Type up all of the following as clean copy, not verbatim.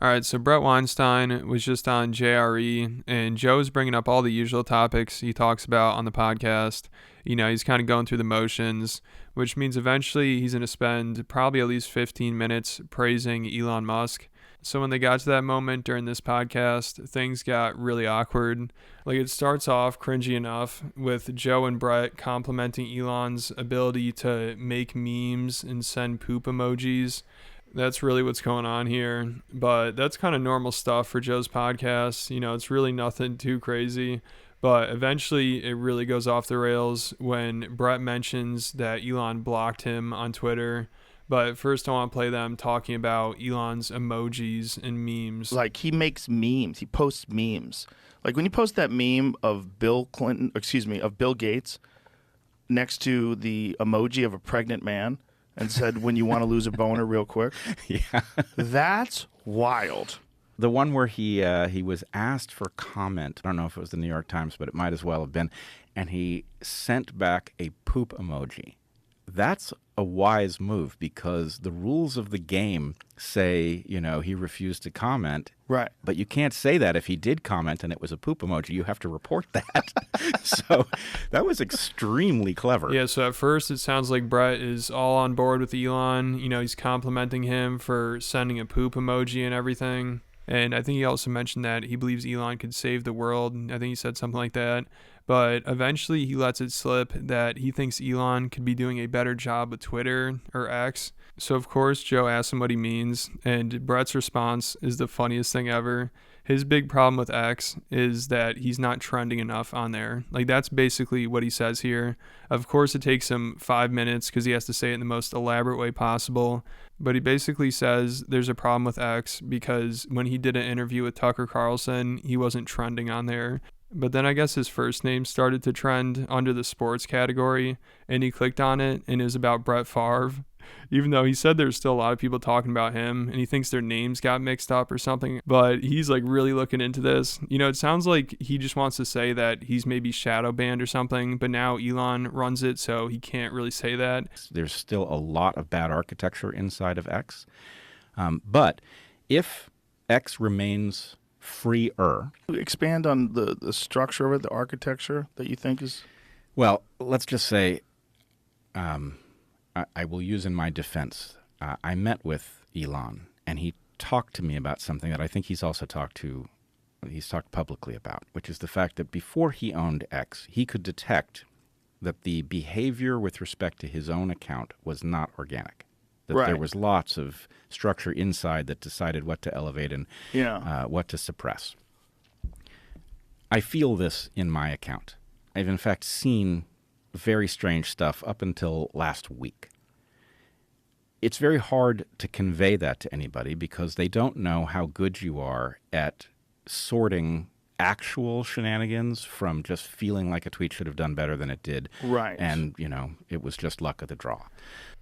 All right, so Bret Weinstein was just on JRE, and Joe's bringing up all the usual topics he talks about on the podcast. He's kind of going through the motions, which means eventually he's going to spend probably at least 15 minutes praising Elon Musk. So when they got to that moment during this podcast, things got really awkward. Like, it starts off cringy enough with Joe and Bret complimenting Elon's ability to make memes and send poop emojis. That's really what's going on here. But that's kind of normal stuff for Joe's podcast. It's really nothing too crazy. But eventually it really goes off the rails when Bret mentions that Elon blocked him on Twitter. But first I want to play them talking about Elon's emojis and memes. Like, he makes memes. He posts memes. Like, when you post that meme of Bill Gates next to the emoji of a pregnant man, and said, when you want to lose a boner real quick. Yeah. That's wild. The one where he was asked for comment. I don't know if it was the New York Times, but it might as well have been. And he sent back a poop emoji. That's a wise move because the rules of the game say, he refused to comment. Right. But you can't say that if he did comment and it was a poop emoji. You have to report that. So that was extremely clever. Yeah, so at first it sounds like Bret is all on board with Elon. He's complimenting him for sending a poop emoji and everything. And I think he also mentioned that he believes Elon could save the world. I think he said something like that. But eventually he lets it slip that he thinks Elon could be doing a better job with Twitter or X. So of course Joe asks him what he means, and Bret's response is the funniest thing ever. His big problem with X is that he's not trending enough on there. Like, that's basically what he says here. Of course it takes him 5 minutes because he has to say it in the most elaborate way possible. But he basically says there's a problem with X because when he did an interview with Tucker Carlson, he wasn't trending on there. But then I guess his first name started to trend under the sports category, and he clicked on it, and it was about Brett Favre. Even though he said there's still a lot of people talking about him, and he thinks their names got mixed up or something. But he's like really looking into this. It sounds like he just wants to say that he's maybe shadow banned or something, but now Elon runs it, so he can't really say that. There's still a lot of bad architecture inside of X. But if X remains freer. Expand on the structure of it, the architecture that you think is... Well, let's just say, I will use in my defense, I met with Elon, and he talked to me about something that I think he's talked publicly about, which is the fact that before he owned X, he could detect that the behavior with respect to his own account was not organic. That Right. There was lots of structure inside that decided what to elevate and what to suppress. I feel this in my account. I've in fact seen very strange stuff up until last week. It's very hard to convey that to anybody because they don't know how good you are at sorting actual shenanigans from just feeling like a tweet should have done better than it did. Right. And, it was just luck of the draw.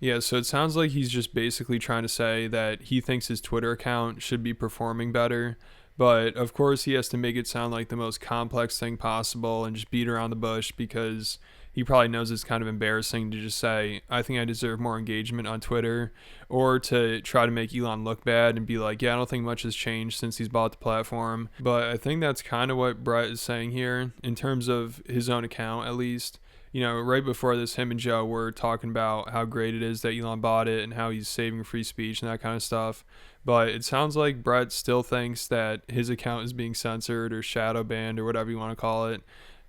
Yeah, so it sounds like he's just basically trying to say that he thinks his Twitter account should be performing better. But of course he has to make it sound like the most complex thing possible and just beat around the bush because he probably knows it's kind of embarrassing to just say, I think I deserve more engagement on Twitter, or to try to make Elon look bad and be like, yeah, I don't think much has changed since he's bought the platform. But I think that's kind of what Bret is saying here in terms of his own account, at least. Right before this, him and Joe were talking about how great it is that Elon bought it and how he's saving free speech and that kind of stuff. But it sounds like Bret still thinks that his account is being censored or shadow banned or whatever you want to call it.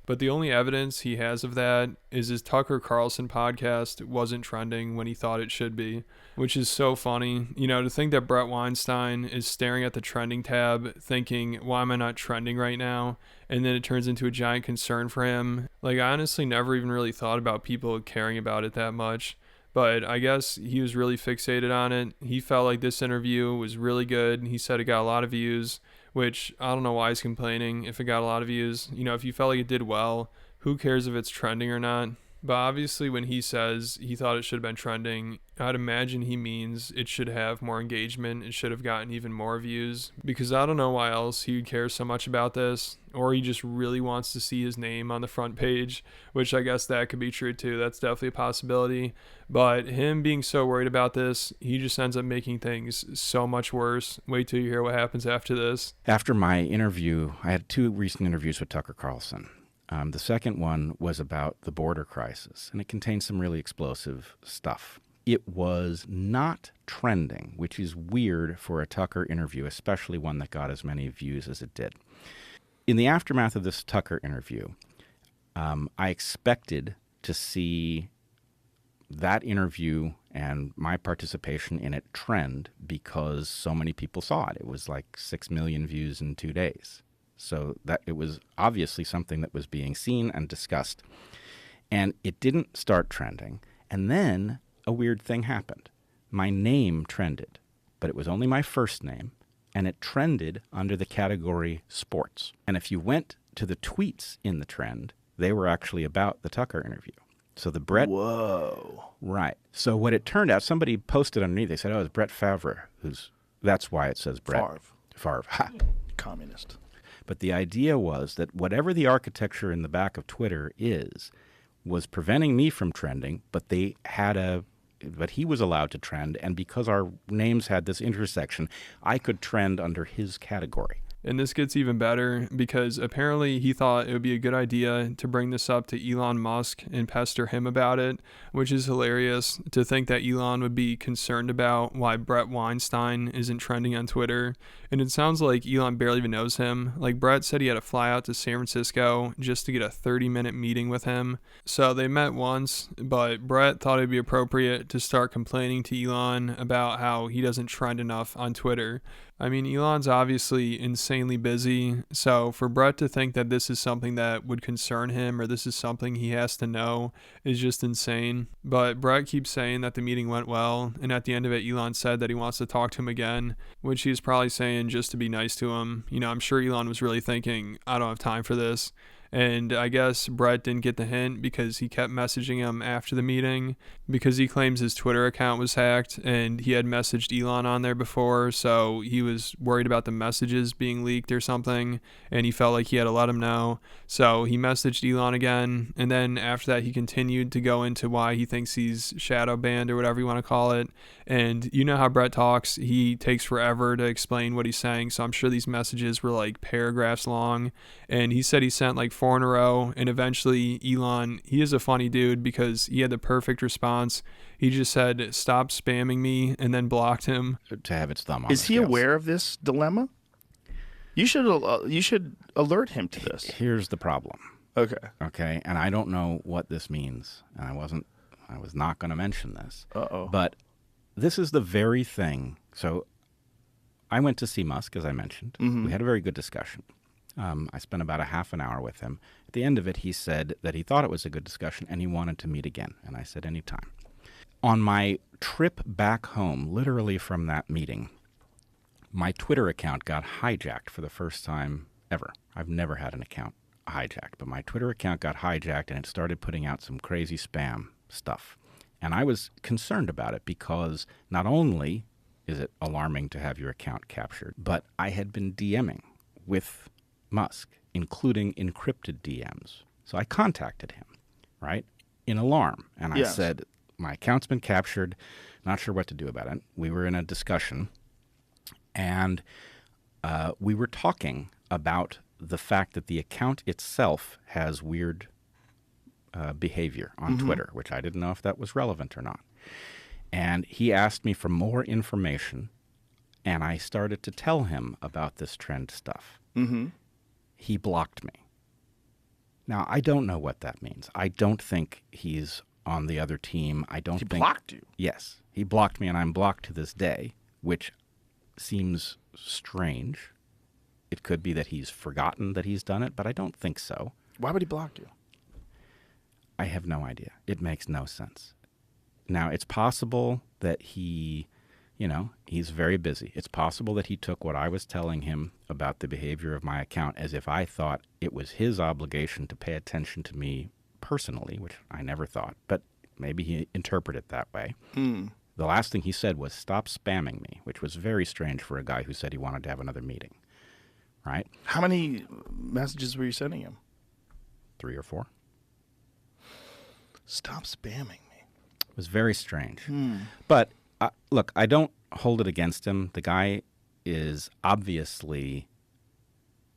But the only evidence he has of that is his Tucker Carlson podcast wasn't trending when he thought it should be, which is so funny. To think that Bret Weinstein is staring at the trending tab thinking, why am I not trending right now? And then it turns into a giant concern for him. Like, I honestly never even really thought about people caring about it that much. But I guess he was really fixated on it. He felt like this interview was really good. He said it got a lot of views, which I don't know why he's complaining if it got a lot of views. If you felt like it did well, who cares if it's trending or not? But obviously, when he says he thought it should have been trending, I'd imagine he means it should have more engagement. It should have gotten even more views. Because I don't know why else he would care so much about this. Or he just really wants to see his name on the front page, which I guess that could be true too. That's definitely a possibility. But him being so worried about this, he just ends up making things so much worse. Wait till you hear what happens after this. After my interview, I had 2 recent interviews with Tucker Carlson. The second one was about the border crisis, and it contained some really explosive stuff. It was not trending, which is weird for a Tucker interview, especially one that got as many views as it did. In the aftermath of this Tucker interview, I expected to see that interview and my participation in it trend because so many people saw it. It was like 6 million views in 2 days. So that it was obviously something that was being seen and discussed. And it didn't start trending. And then a weird thing happened. My name trended, but it was only my first name, and it trended under the category sports. And if you went to the tweets in the trend, they were actually about the Tucker interview. So the Bret... Whoa. Right. So what it turned out, somebody posted underneath, they said, oh, it's Bret Favre, that's why it says Bret. Favre. Ha. Communist. But the idea was that whatever the architecture in the back of Twitter was preventing me from trending, but he was allowed to trend, and because our names had this intersection, I could trend under his category. And this gets even better because apparently he thought it would be a good idea to bring this up to Elon Musk and pester him about it, which is hilarious to think that Elon would be concerned about why Bret Weinstein isn't trending on Twitter. And it sounds like Elon barely even knows him. Like Bret said he had to fly out to San Francisco just to get a 30-minute meeting with him. So they met once, but Bret thought it'd be appropriate to start complaining to Elon about how he doesn't trend enough on Twitter. I mean, Elon's obviously insanely busy, so for Bret to think that this is something that would concern him or this is something he has to know is just insane. But Bret keeps saying that the meeting went well, and at the end of it, Elon said that he wants to talk to him again, which he's probably saying just to be nice to him. You know, I'm sure Elon was really thinking, I don't have time for this. And I guess Bret didn't get the hint because he kept messaging him after the meeting because he claims his Twitter account was hacked and he had messaged Elon on there before, so he was worried about the messages being leaked or something, and he felt like he had to let him know. So he messaged Elon again, and then after that he continued to go into why he thinks he's shadow banned or whatever you want to call it. And you know how Bret talks, he takes forever to explain what he's saying, so I'm sure these messages were like paragraphs long, and he said he sent like 4 in a row, and eventually Elon, he is a funny dude because he had the perfect response. He just said, stop spamming me, and then blocked him. To have its thumb on Is he aware of this dilemma? You should alert him to this. Here's the problem. Okay. And I don't know what this means, and I was not going to mention this. Uh-oh. But this is the very thing. So I went to see Musk, as I mentioned. Mm-hmm. We had a very good discussion. I spent about a half an hour with him. At the end of it, he said that he thought it was a good discussion and he wanted to meet again. And I said, anytime. On my trip back home, literally from that meeting, my Twitter account got hijacked for the first time ever. I've never had an account hijacked, but my Twitter account got hijacked and it started putting out some crazy spam stuff. And I was concerned about it because not only is it alarming to have your account captured, but I had been DMing with Musk, including encrypted DMs. So I contacted him, right, in alarm. And I said, my account's been captured, not sure what to do about it. We were in a discussion, and we were talking about the fact that the account itself has weird behavior on Twitter, which I didn't know if that was relevant or not. And he asked me for more information, and I started to tell him about this trend stuff. Mm-hmm. He blocked me. Now, I don't know what that means. I don't think he's on the other team. I don't think... He blocked you? Yes. He blocked me, and I'm blocked to this day, which seems strange. It could be that he's forgotten that he's done it, but I don't think so. Why would he block you? I have no idea. It makes no sense. Now, it's possible that he's very busy. It's possible that he took what I was telling him about the behavior of my account as if I thought it was his obligation to pay attention to me personally, which I never thought, but maybe he interpreted it that way. The last thing he said was, "Stop spamming me," which was very strange for a guy who said he wanted to have another meeting. Right? How many messages were you sending him? 3 or 4. Stop spamming me. It was very strange. But look, I don't hold it against him. The guy is obviously,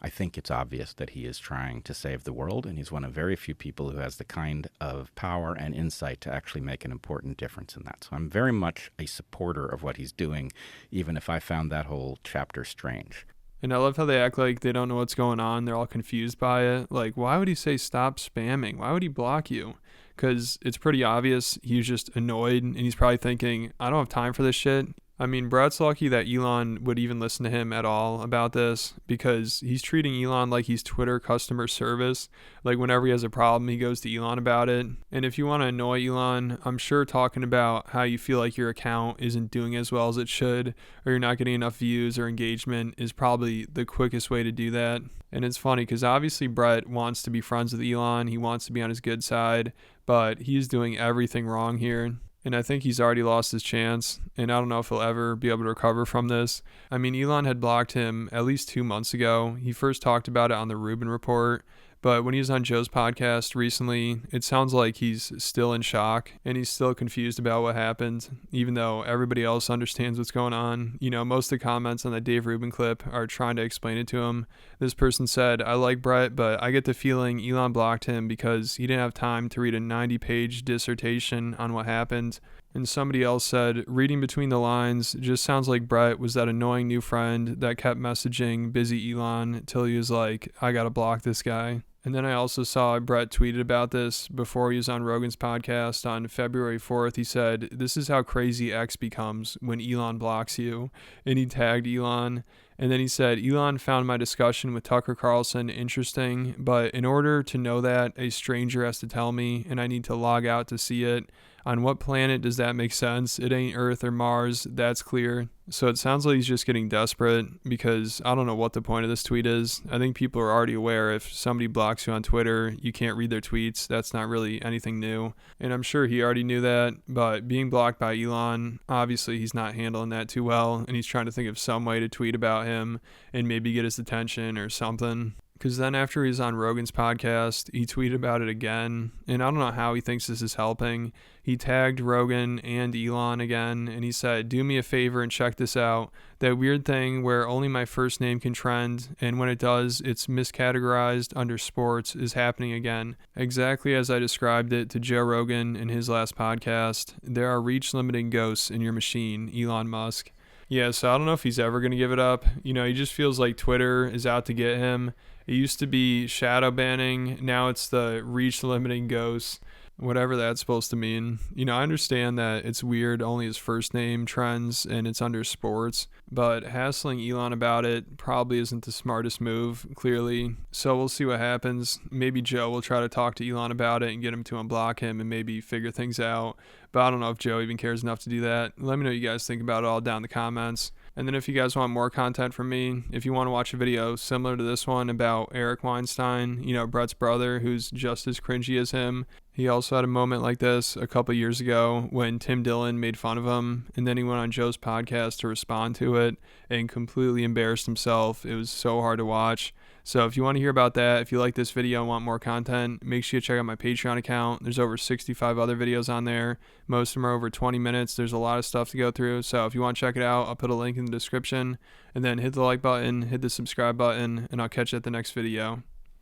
I think it's obvious that he is trying to save the world, and he's one of very few people who has the kind of power and insight to actually make an important difference in that. So I'm very much a supporter of what he's doing, even if I found that whole chapter strange. And I love how they act like they don't know what's going on. They're all confused by it. Like, why would he say stop spamming? Why would he block you? Because it's pretty obvious he's just annoyed, and he's probably thinking, I don't have time for this shit. I mean, Bret's lucky that Elon would even listen to him at all about this, because he's treating Elon like he's Twitter customer service. Like, whenever he has a problem, he goes to Elon about it. And if you want to annoy Elon, I'm sure talking about how you feel like your account isn't doing as well as it should, or you're not getting enough views or engagement, is probably the quickest way to do that. And it's funny because obviously Bret wants to be friends with Elon. He wants to be on his good side, but he's doing everything wrong here. And I think he's already lost his chance, and I don't know if he'll ever be able to recover from this. I mean, Elon had blocked him at least 2 months ago. He first talked about it on the Rubin Report, but when he was on Joe's podcast recently, it sounds like he's still in shock, and he's still confused about what happened, even though everybody else understands what's going on. You know, most of the comments on that Dave Rubin clip are trying to explain it to him. This person said, I like Bret, but I get the feeling Elon blocked him because he didn't have time to read a 90-page dissertation on what happened. And somebody else said, reading between the lines, just sounds like Bret was that annoying new friend that kept messaging busy Elon till he was like, I gotta block this guy. And then I also saw Bret tweeted about this before he was on Rogan's podcast on February 4th. He said, this is how crazy X becomes when Elon blocks you. And he tagged Elon. And then he said, Elon found my discussion with Tucker Carlson interesting, but in order to know that, a stranger has to tell me, and I need to log out to see it. On what planet does that make sense? It ain't Earth or Mars, that's clear. So it sounds like he's just getting desperate, because I don't know what the point of this tweet is. I think people are already aware if somebody blocks you on Twitter, you can't read their tweets. That's not really anything new. And I'm sure he already knew that, but being blocked by Elon, obviously he's not handling that too well, and he's trying to think of some way to tweet about him and maybe get his attention or something. Because then after he's on Rogan's podcast, he tweeted about it again, and I don't know how he thinks this is helping. He tagged Rogan and Elon again, and he said, do me a favor and check this out. That weird thing where only my first name can trend, and when it does, it's miscategorized under sports, is happening again. Exactly as I described it to Joe Rogan in his last podcast. There are reach-limiting ghosts in your machine, Elon Musk. Yeah, so I don't know if he's ever going to give it up. You know, he just feels like Twitter is out to get him. It used to be shadow banning. Now it's the reach limiting ghosts, whatever that's supposed to mean. You know, I understand that it's weird, only his first name trends and it's under sports, but hassling Elon about it probably isn't the smartest move, clearly. So we'll see what happens. Maybe Joe will try to talk to Elon about it and get him to unblock him and maybe figure things out. But I don't know if Joe even cares enough to do that. Let me know what you guys think about it all down in the comments. And then if you guys want more content from me, if you want to watch a video similar to this one about Eric Weinstein, you know, Bret's brother, who's just as cringy as him. He also had a moment like this a couple years ago when Tim Dillon made fun of him, and then he went on Joe's podcast to respond to it and completely embarrassed himself. It was so hard to watch. So if you want to hear about that, if you like this video and want more content, make sure you check out my Patreon account. There's over 65 other videos on there. Most of them are over 20 minutes. There's a lot of stuff to go through. So if you want to check it out, I'll put a link in the description. And then hit the like button, hit the subscribe button, and I'll catch you at the next video.